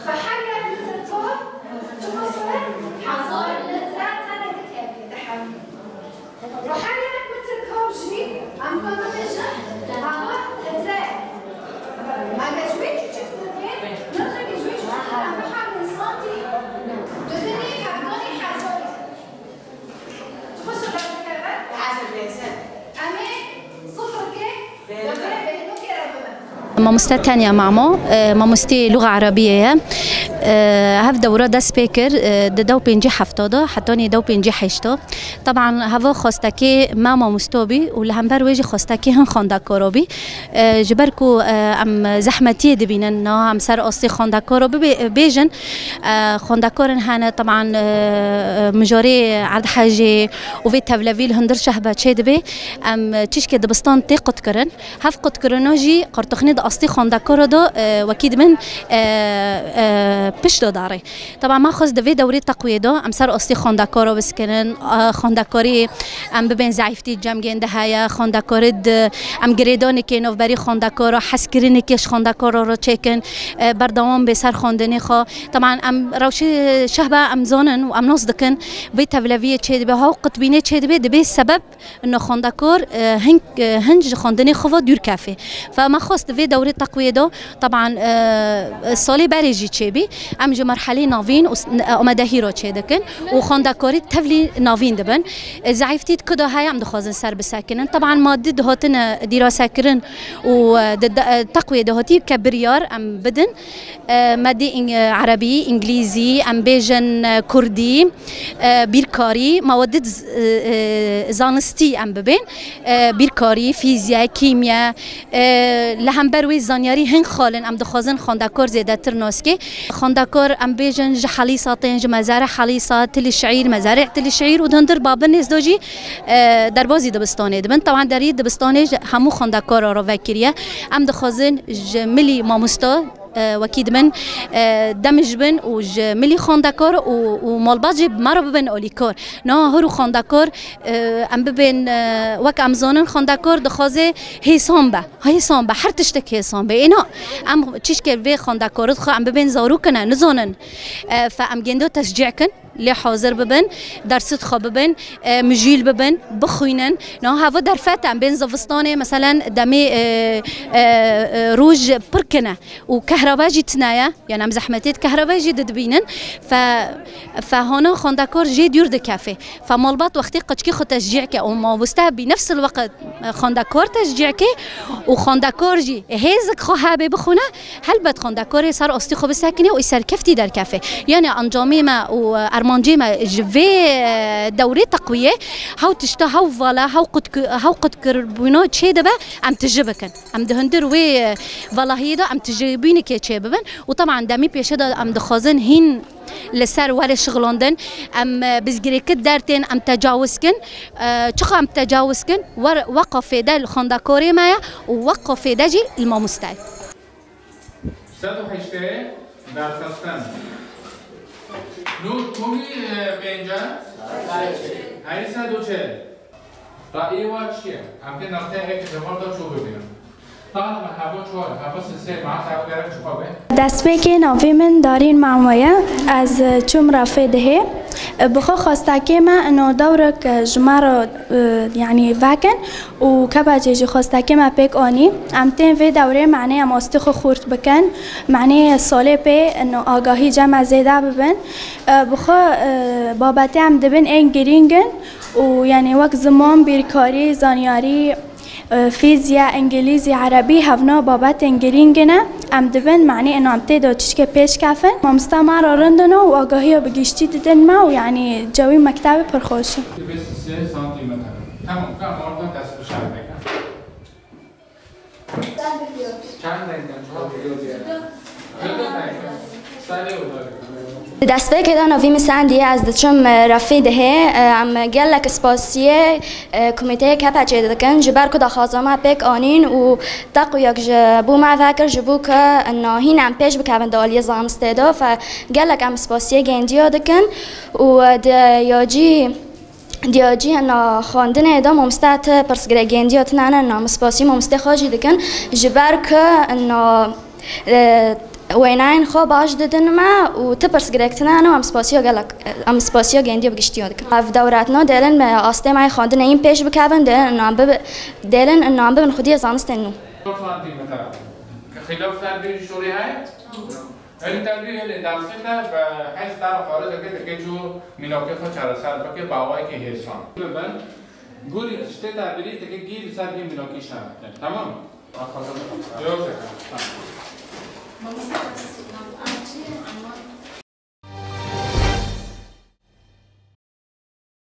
فحاجة لتركوب تبصر حصار لترات أنا كتابي دحم وحاجة لتركوب شيء عم بمشي هوا لترات ما كشوي تشتغل نرجع كشوي عم بحاول صوتي تدني حبني حصار تخش على الكتابة حسب الإنسان أمي صفر كي ماموستا تانية معمو ماموستي لغة عربية هف دورة دا سبيكر دو بينجي حفتادا حتى دو بينجي حيشتا طبعا هوا خواستكي ما ماموستوبي ولهمبر ويجي خواستكي هن خانداكاروبي جبركو ام زحمتي دبينن ام سر اصلي خانداكاروبي بيجن خانداكارن هنا طبعا مجاري عرض حاجة وفي تفلافيل هندر شهبة تشيدبي ام تشكي دبستان تي قطكرن هف قطكرناجي قرطخني اصلي خانداكارو دا وكيد من بشتو داري طبعا ما خص دفي دوري تقوية دا ام سر اصلي خانداكارو بسكنن خانداكاري ام ببين زعيفتي جمجين دهايا خانداكارد ام گریدانی که نو بری خانداکارا حس کردنی کهش خانداکارا رو چکن بردوام به سر خواندنی خا طبعا ام روشی شهبه ام زانن و ام ناس دکن به تولویه چه به ها قطبینه چه به دبی سبب انه خانداکار هنج خواندنی خوا دور کافه فما خواست في دوره تقویه دا طبعا سالی بريجي چه بی ام جو مرحله ناوین آمدهی رو چه دکن و خانداکاری تولی ناوین دبن ضعیفتید کدا های ام دخوازن سر بسکنن طبعا ماده دهاتن دراسه کردن و تقویه دهاتی كبريار ام بدن ماده عربي انجليزي ام بيجن كردي بيركاري مواد زانستي ام ببين بيركاري فيزياء كيمياء لهم بروي زانياري هن خالن ام دخوازن خانداكار زيادة ترناسكي خانداكار ام بيجن جحليصاتين مزارع حليصات تل الشعير مزارع تل الشعير ودهندر بابن ازدوجي دربازي دبستاني دبن طبعا دريد دبستاني همو خانداكار رو وكريه ام دخوازن ملي ماموستا وكيد من دمج بن وملي خانداكار ومالباجي مرة ببن أوليكار نا هرو خانداكار ام ببن وك ام زانن خانداكار دخوازه هيسامبا حرتشتك هيسامبا اینا ام چیش که وی خانداكار خو ام ببن زارو کنه نزانن فام گندو تشجيع کن لی حاضر ببن درست خواب ببن مجیل ببن بخوینن نه هوا در فتم بین زوستانه مثلا دمی روج پرکنه و كهرباء تنايا يعني ام زحمتيت كهرباء جدد بينن فهنا خانداكار جي ديور دي كافي فمالبات وقتي قد خو تشجيعك او ما بستهب بنفس الوقت خانداكار تشجيعك وخانداكار جي هيزك خو هابي بخونه هل بد خانداكار صار اصلي خو بسكنه ويسر كفتي در كافي يعني انجامي ما وارمانجي ما جفي دوري تقويه هاو تشتا هاو فالا هاو قد كربونو تشي دبا ام تجبكن ام دهندر وي فالا هيدا ام تجيبيني كي ببن وطبعا دامي بيشدا ام دخازن هين لسر ولا شغلاندن ام بزگریکت درتين ام تجاوزكن چخ ام تجاوزكن وقف ده الخانداكاري مايا ووقف ده جي الماموستاي ساتو حشته درسستن نو تومي بينجا هاي ساتو چه رأي واچيه ام که نقطه هيك جواب دا چو ببینم دستبه ناوی من دارین معمویه از چوم رافده بخو خواستاکی ما انو دورك جمارو يعني فاكن وكباجي خواستاکی ما بيك آني امتين في دوره معنی ام استخو خورت بکن معنی ساله پی انو آگاهی جمع زیده ببن بخو بابتی ام دبن این گرینگن و يعني وقت زمان بیرکاری زانیاری فيزياء انجليزي عربي هفنا بابات انجرينجنا ام دبن معني انه ام تيدو تشكي بيش كافن مستمر رندنا واقاهيه بگشتي ددن ما ويعني جوي مكتبي پرخوشي تمام كان مورد دست بشار بكن چند دستبه که دانو ویم سندی از دچم رفیده ام گلک اسپاسیه کمیته کپچه دکن جبر کدا خازما پک آنین و تقویک جبو ما فکر جبو که انه هین ام پیش بکن دالی زانسته دو فگلک ام اسپاسیه گندیا دکن و یاجی دیاجی انا خواندن ادام مستعت پرسگرگندیات نه انا مسپاسی مست خاجی دکن جبر که انا ویناین خو باش دادن ما و تپرسگرگتنا انا ام سپاسیا گندی بگشتیو دکن. اف دوراتنا دلن به آسته مای خواندن این پیش بکردن دلن انا ام ببن خودی زانستنو. خلاف تربیت شوری های؟ این تربیت یه درسته و هشت در خارج که جو میناکه خود چهار سال بکه باوای که هستن. ببین گوری شته تربیتی که گیر سر گیر میناکی شد. تمام. درسته.